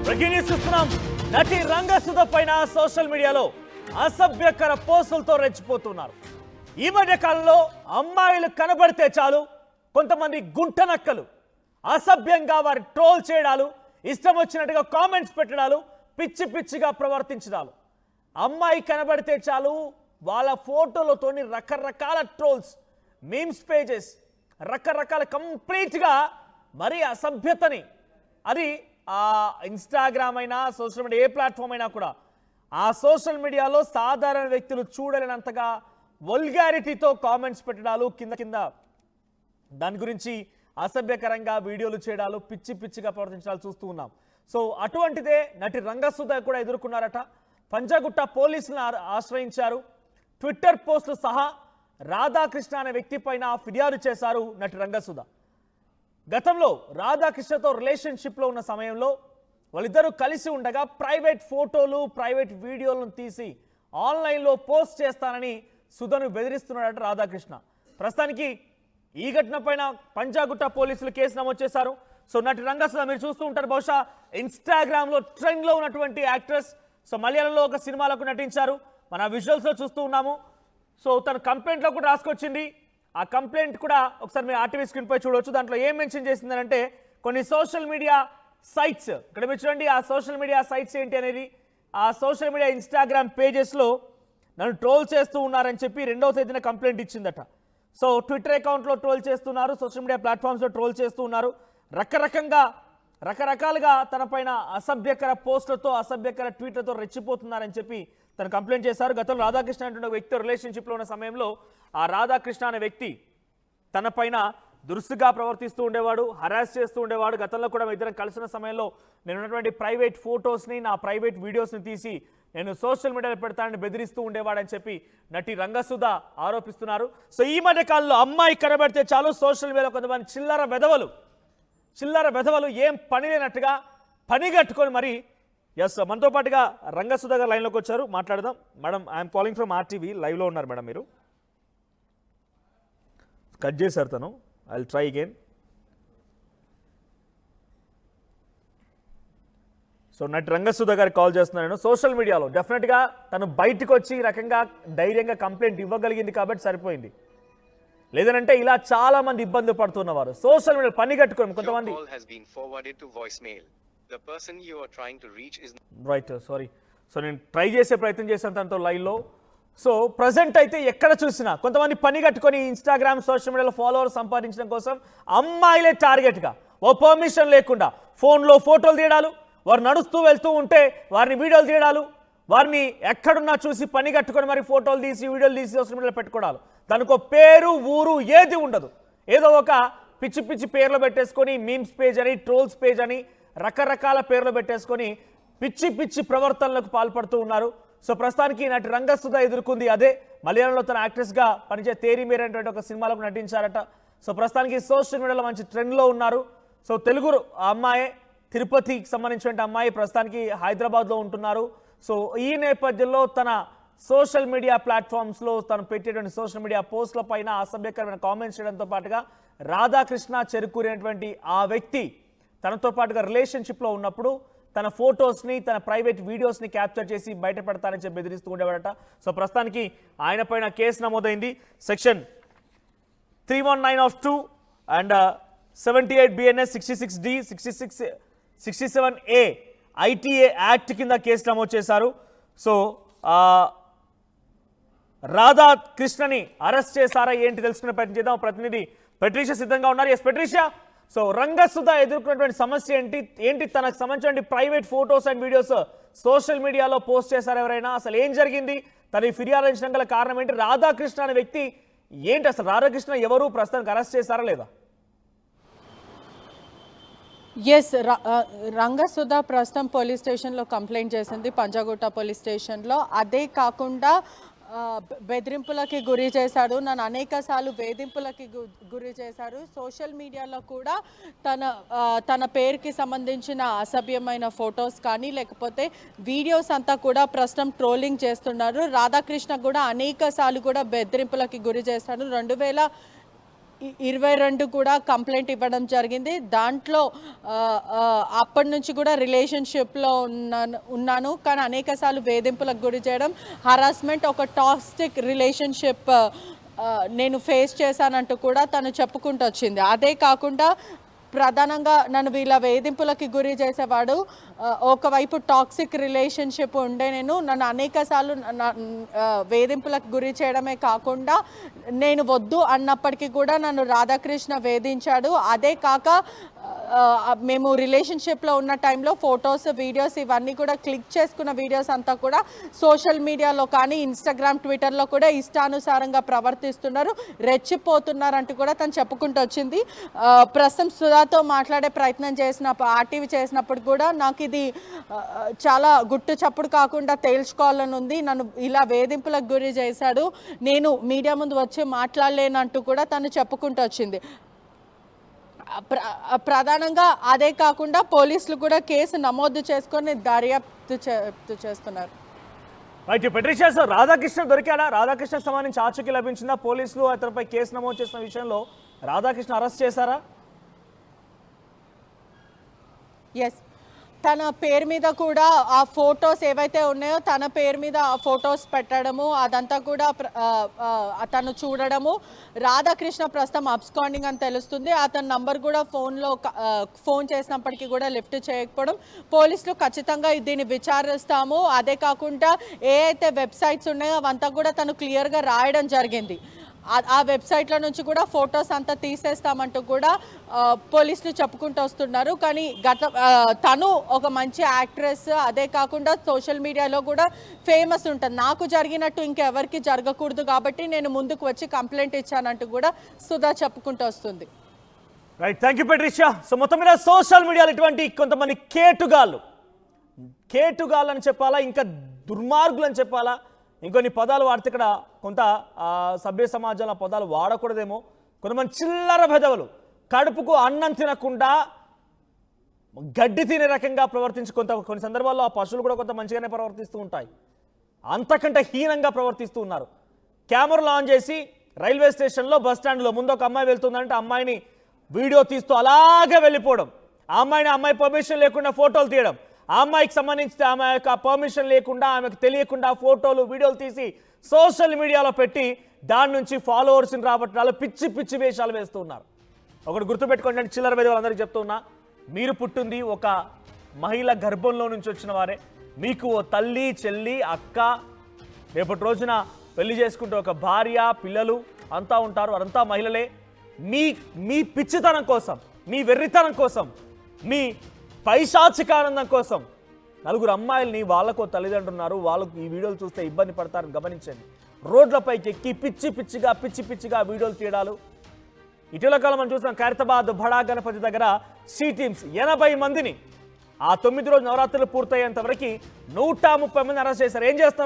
Breaking news చూస్తున్నాం. నటి రంగసుధ పైన సోషల్ మీడియాలో అసభ్యకర పోస్టులతో రెచ్చిపోతున్నారు. ఈ మధ్య కాలంలో అమ్మాయిలు కనబడితే చాలు కొంతమంది గుంటనక్కలు అసభ్యంగా వారి ట్రోల్ చేయడాలు, ఇష్టం వచ్చినట్టుగా కామెంట్స్ పెట్టడాలు, పిచ్చి పిచ్చిగా ప్రవర్తించడాలు. అమ్మాయి కనబడితే చాలు వాళ్ళ ఫోటోలతోని రకరకాల ట్రోల్స్, మీమ్స్ పేజెస్, రకరకాల కంప్లీట్గా మరి అసభ్యతని, అది ఇన్స్టాగ్రామ్ అయినా సోషల్ మీడియా ఏ ప్లాట్ఫామ్ అయినా కూడా ఆ సోషల్ మీడియాలో సాధారణ వ్యక్తులు చూడలేనంతగా వల్గారిటీతో కామెంట్స్ పెట్టడాలు, కింద కింద దాని గురించి అసభ్యకరంగా వీడియోలు చేయడాలు, పిచ్చి పిచ్చిగా ప్రవర్తించాలు చూస్తూ ఉన్నాం. సో అటువంటిదే నటి రంగసుధ కూడా ఎదుర్కొన్నారట. పంజాగుట్ట పోలీసులను ఆశ్రయించారు. ట్విట్టర్ పోస్టులు సహా రాధాకృష్ణ అనే వ్యక్తి పైన ఫిర్యాదు చేశారు నటి రంగసుధ. గతంలో రాధాకృష్ణతో రిలేషన్షిప్లో ఉన్న సమయంలో వాళ్ళిద్దరూ కలిసి ఉండగా ప్రైవేట్ ఫోటోలు, ప్రైవేట్ వీడియోలను తీసి ఆన్లైన్లో పోస్ట్ చేస్తానని సుధను బెదిరిస్తున్నాడట రాధాకృష్ణ. ప్రస్తుతానికి ఈ ఘటన పైన పంజాగుట్ట పోలీసులు కేసు నమోదు చేశారు. సో నటి రంగసుధ మీరు చూస్తూ ఉంటారు, బహుశా ఇన్స్టాగ్రామ్లో ట్రెండ్లో ఉన్నటువంటి యాక్ట్రెస్. సో మలయాళంలో ఒక సినిమాలకు నటించారు, మన విజువల్స్లో చూస్తూ ఉన్నాము. సో తన కంప్లైంట్లో కూడా రాసుకొచ్చింది. ఆ కంప్లైంట్ కూడా ఒకసారి మీరు ఆర్టీవీ స్క్రీన్ పై చూడవచ్చు. దాంట్లో ఏం మెన్షన్ చేసిందంటే కొన్ని సోషల్ మీడియా సైట్స్, ఇక్కడ మీరు చూడండి ఆ సోషల్ మీడియా సైట్స్ ఏంటి అనేది. ఆ సోషల్ మీడియా ఇన్స్టాగ్రామ్ పేజెస్లో నన్ను ట్రోల్ చేస్తూ ఉన్నారని చెప్పి 2వ తేదీన కంప్లైంట్ ఇచ్చిందట. సో ట్విట్టర్ అకౌంట్లో ట్రోల్ చేస్తున్నారు, సోషల్ మీడియా ప్లాట్ఫామ్స్లో ట్రోల్ చేస్తూ ఉన్నారు, రకరకాలుగా తన పైన అసభ్యకర పోస్టులతో, అసభ్యకర ట్వీట్లతో రెచ్చిపోతున్నారని చెప్పి తను కంప్లైంట్ చేశారు. గతంలో రాధాకృష్ణ అంటున్న వ్యక్తి రిలేషన్షిప్లో ఉన్న సమయంలో ఆ రాధాకృష్ణ అనే వ్యక్తి తన పైన దురుసుగా ప్రవర్తిస్తూ ఉండేవాడు, హరాస్ చేస్తూ ఉండేవాడు. గతంలో కూడా ఇద్దరం కలిసిన సమయంలో నేను ఉన్నటువంటి ప్రైవేట్ ఫొటోస్ని, నా ప్రైవేట్ వీడియోస్ని తీసి నేను సోషల్ మీడియాలో పెడతానని బెదిరిస్తూ ఉండేవాడని చెప్పి నటి రంగసుధ ఆరోపిస్తున్నారు. సో ఈ మధ్య కాలంలో అమ్మాయి కనబడితే చాలు సోషల్ మీడియాలో కొంతమంది చిల్లర బెదవలు ఏం పని లేనట్టుగా పని కట్టుకొని మరి మనతో పాటుగా రంగసుధ గారు లైన్లోకి వచ్చారు, మాట్లాడదాం. Madam, I'm calling from RTV, లైవ్లో ఉన్నారు మేడం. మీరు కట్ చేశారు తను. I will try again. So నటి రంగసుధ గారికి కాల్ చేస్తున్నాను. సోషల్ మీడియాలో డెఫినెట్గా తను బయటకు వచ్చి రకంగా ధైర్యంగా కంప్లైంట్ ఇవ్వగలిగింది కాబట్టి సరిపోయింది. లేదనంటే ఇలా చాలా మంది ఇబ్బంది పడుతున్నవారు సోషల్ మీడియా పని కట్టుకోండి. కొంతమంది రైట్, సారీ. సో నేను ట్రై చేసే ప్రయత్నం చేశాను తనతో లైవ్లో. సో ప్రజెంట్ అయితే ఎక్కడ చూసినా కొంతమంది పని కట్టుకొని ఇన్స్టాగ్రామ్, సోషల్ మీడియాలో ఫాలోవర్స్ సంపాదించడం కోసం అమ్మాయిలే టార్గెట్గా ఓ పర్మిషన్ లేకుండా ఫోన్లో ఫోటోలు తీయడాలు, వారు నడుస్తూ వెళ్తూ ఉంటే వారిని వీడియోలు తీయడాలు, వారిని ఎక్కడున్నా చూసి పని కట్టుకొని మరి ఫోటోలు తీసి వీడియోలు తీసి సోషల్ మీడియాలో పెట్టుకోవడాలు. దానికో పేరు ఊరు ఏది ఉండదు, ఏదో ఒక పిచ్చి పిచ్చి పేర్లు పెట్టేసుకొని మీమ్స్ పేజ్ అని, ట్రోల్స్ పేజ్ అని రకరకాల పేర్లు పెట్టేసుకొని పిచ్చి పిచ్చి ప్రవర్తనలకు పాల్పడుతూ ఉన్నారు. సో ప్రస్తుతానికి నటి రంగసుధ ఎదుర్కొంది అదే. మలయాళంలో తన యాక్ట్రెస్గా పనిచే తేరి మేర అనేటువంటి ఒక సినిమాలకు నటించారట. సో ప్రస్తుతానికి సోషల్ మీడియాలో మంచి ట్రెండ్లో ఉన్నారు. సో తెలుగు అమ్మాయి, తిరుపతికి సంబంధించిన అమ్మాయి, ప్రస్తుతానికి హైదరాబాద్లో ఉంటున్నారు. సో ఈ నేపథ్యంలో తన సోషల్ మీడియా ప్లాట్ఫామ్స్లో తను పెట్టేటువంటి సోషల్ మీడియా పోస్టుల పైన అసభ్యకరమైన కామెంట్స్ చేయడంతో పాటుగా రాధాకృష్ణ చెరుకూరినటువంటి ఆ వ్యక్తి తనతో పాటుగా రిలేషన్షిప్లో ఉన్నప్పుడు తన ఫొటోస్ని, తన ప్రైవేట్ వీడియోస్ని క్యాప్చర్ చేసి బయట పెడతానని చెప్పి బెదిరిస్తూ ఉండేవాడట. సో ప్రస్తుతానికి ఆయన పైన కేసు నమోదైంది. Section 319(2) and 78 BNS 66D 67A ITA act కింద కేసు నమోదు చేశారు. సో రాధాకృష్ణని అరెస్ట్ చేశారా ఏంటి తెలుసుకునే ప్రయత్నం చేద్దాం. ప్రతినిధి పెట్రిషియా సిద్ధంగా ఉన్నారు. ఎస్ పెట్రిషియా, సో రంగసుధ ఎదుర్కొన్నటువంటి సమస్య ఏంటి తనకు సంబంధించిన private photos and videos social మీడియాలో పోస్ట్ చేశారు ఎవరైనా? అసలు ఏం జరిగింది? తన ఫిర్యాదు అందించడం గల కారణం ఏంటి? రాధాకృష్ణ అనే వ్యక్తి ఏంటి అసలు? రాధాకృష్ణ ఎవరు? ప్రస్తుతానికి అరెస్ట్ చేశారా లేదా? ఎస్, రంగసుధ ప్రస్తుతం పోలీస్ స్టేషన్లో కంప్లైంట్ చేసింది, పంజాగుట్ట పోలీస్ స్టేషన్లో. అదే కాకుండా బెదిరింపులకి గురి చేశాడు, నన్ను అనేక సార్లు వేధింపులకి గురి చేశారు. సోషల్ మీడియాలో కూడా తన పేరుకి సంబంధించిన అసభ్యమైన ఫొటోస్ కానీ లేకపోతే వీడియోస్ అంతా కూడా ప్రస్తుతం ట్రోలింగ్ చేస్తున్నారు. రాధాకృష్ణ కూడా అనేక సార్లు కూడా బెదిరింపులకి గురి చేశాడు. 22 కూడా కంప్లైంట్ ఇవ్వడం జరిగింది. దాంట్లో అప్పటి నుంచి కూడా రిలేషన్షిప్లో ఉన్నాను, కానీ అనేకసార్లు వేధింపులకు గురి చేయడం, హరాస్మెంట్, ఒక టాక్సిక్ రిలేషన్షిప్ నేను ఫేస్ చేశానంటూ కూడా తను చెప్పుకుంటూ వచ్చింది. అదే కాకుండా ప్రధానంగా నన్ను వీళ్ళ వేధింపులకి గురి చేసేవాడు. ఒకవైపు టాక్సిక్ రిలేషన్షిప్ ఉండే నన్ను అనేకసార్లు వేధింపులకు గురి చేయడమే కాకుండా నేను వద్దు అన్నప్పటికీ కూడా నన్ను రాధాకృష్ణ వేధించాడు. అదే కాక మేము రిలేషన్షిప్లో ఉన్న టైంలో ఫొటోస్, వీడియోస్ ఇవన్నీ కూడా క్లిక్ చేసుకున్న వీడియోస్ అంతా కూడా సోషల్ మీడియాలో కానీ ఇన్స్టాగ్రామ్, ట్విట్టర్లో కూడా ఇష్టానుసారంగా ప్రవర్తిస్తున్నారు, రెచ్చిపోతున్నారంటూ కూడా తను చెప్పుకుంటూ వచ్చింది. ప్రస్తుతం సుధాతో మాట్లాడే ప్రయత్నం ఆర్టీవీ చేసినప్పుడు కూడా నాకు ఇది చాలా గుట్టు చప్పుడు కాకుండా తేల్చుకోవాలని ఉంది, నన్ను ఇలా వేధింపులకు గురి చేశాడు, నేను మీడియా ముందు వచ్చి మాట్లాడలేనంటూ కూడా తను చెప్పుకుంటూ వచ్చింది. ప్రధానంగా అదే కాకుండా పోలీసులు కూడా కేసు నమోదు చేసుకొని దర్యాప్తు చేస్తున్నారు. రైట్, పెట్రిషియా సార్, రాధాకృష్ణ దొరికాడా? రాధాకృష్ణ సంబంధించి ఆచూకీ లభించిందా? పోలీసులు అతనిపై కేసు నమోదు చేసిన విషయంలో రాధాకృష్ణ అరెస్ట్ చేశారా? ఎస్, తన పేరు మీద కూడా ఆ ఫొటోస్ ఏవైతే ఉన్నాయో తన పేరు మీద ఆ ఫొటోస్ పెట్టడము, అదంతా కూడా తను చూడడము. రాధాకృష్ణ ప్రస్తుతం అబ్స్కాండింగ్ అని తెలుస్తుంది. అతని నంబర్ కూడా ఫోన్ చేసినప్పటికీ కూడా లిఫ్ట్ చేయకపోవడం. పోలీసులు ఖచ్చితంగా దీన్ని విచారిస్తాము. అదే కాకుండా ఏ అయితే వెబ్సైట్స్ ఉన్నాయో అవంతా కూడా తను క్లియర్గా రాయడం జరిగింది. ఆ వెబ్సైట్ల నుంచి కూడా ఫొటోస్ అంతా తీసేస్తామంటూ కూడా పోలీసులు చెప్పుకుంటూ వస్తున్నారు. కానీ తను ఒక మంచి యాక్ట్రెస్, అదే కాకుండా సోషల్ మీడియాలో కూడా ఫేమస్ ఉంటుంది. నాకు జరిగినట్టు ఇంకెవరికి జరగకూడదు కాబట్టి నేను ముందుకు వచ్చి కంప్లైంట్ ఇచ్చానంటూ కూడా సుధా చెప్పుకుంటూ వస్తుంది. Right, thank you Patricia. So మొత్తం మీద సోషల్ మీడియాలో ఇటువంటి కొంతమంది కేటుగాళ్ళు అని చెప్పాలా, ఇంకా దుర్మార్గులు అని చెప్పాలా, ఇంకొన్ని పదాలు వాడితే ఇక్కడ కొంత సభ్య సమాజంలో పదాలు వాడకూడదేమో. కొంతమంది చిల్లర పెదవులు కడుపుకు అన్నం తినకుండా గడ్డి తినే రకంగా ప్రవర్తించి కొన్ని సందర్భాల్లో ఆ పశువులు కూడా కొంత మంచిగానే ప్రవర్తిస్తూ ఉంటాయి, అంతకంటే హీనంగా ప్రవర్తిస్తూ ఉన్నారు. కెమెరాలు ఆన్ చేసి రైల్వే స్టేషన్లో, బస్ స్టాండ్లో ముందు ఒక అమ్మాయి వెళ్తుందంటే అమ్మాయిని వీడియో తీస్తూ అలాగే వెళ్ళిపోవడం, అమ్మాయి పర్మిషన్ లేకుండా ఫోటోలు తీయడం, ఆ అమ్మాయికి సంబంధించి ఆమె యొక్క పర్మిషన్ లేకుండా, ఆమెకు తెలియకుండా ఫోటోలు, వీడియోలు తీసి సోషల్ మీడియాలో పెట్టి దాని నుంచి ఫాలోవర్స్ని రాబట్టాలు పిచ్చి పిచ్చి వేషాలు వేస్తూ ఉన్నారు. ఒకటి గుర్తుపెట్టుకోండి, అంటే చిల్లర వేద వాళ్ళందరికీ చెప్తున్నా, మీరు పుట్టింది ఒక మహిళ గర్భంలో నుంచి వచ్చిన వారే. మీకు ఓ తల్లి, చెల్లి, అక్క, రేపటి రోజున పెళ్లి చేసుకుంటే ఒక భార్య, పిల్లలు అంతా ఉంటారు, వారంతా మహిళలే. మీ పిచ్చితనం కోసం, మీ వెర్రితనం కోసం, మీ పైశాచికానందం కోసం నలుగురు అమ్మాయిల్ని వాళ్ళకో తల్లిదండ్రులు ఉన్నారు, వాళ్ళకు ఈ వీడియోలు చూస్తే ఇబ్బంది పడతారని గమనించండి. రోడ్లపైకి ఎక్కి పిచ్చి పిచ్చిగా వీడియోలు తీయడాలు. ఇటీవల కాలం మనం చూసాం, ఖైరతాబాద్ బడా గణపతి దగ్గర సి టీమ్స్ 80 మందిని ఆ 9 రోజు నవరాత్రులు పూర్తయ్యేంత వరకు 130 మంది అరెస్ట్ చేశారు. ఏం చేస్తున్నారు?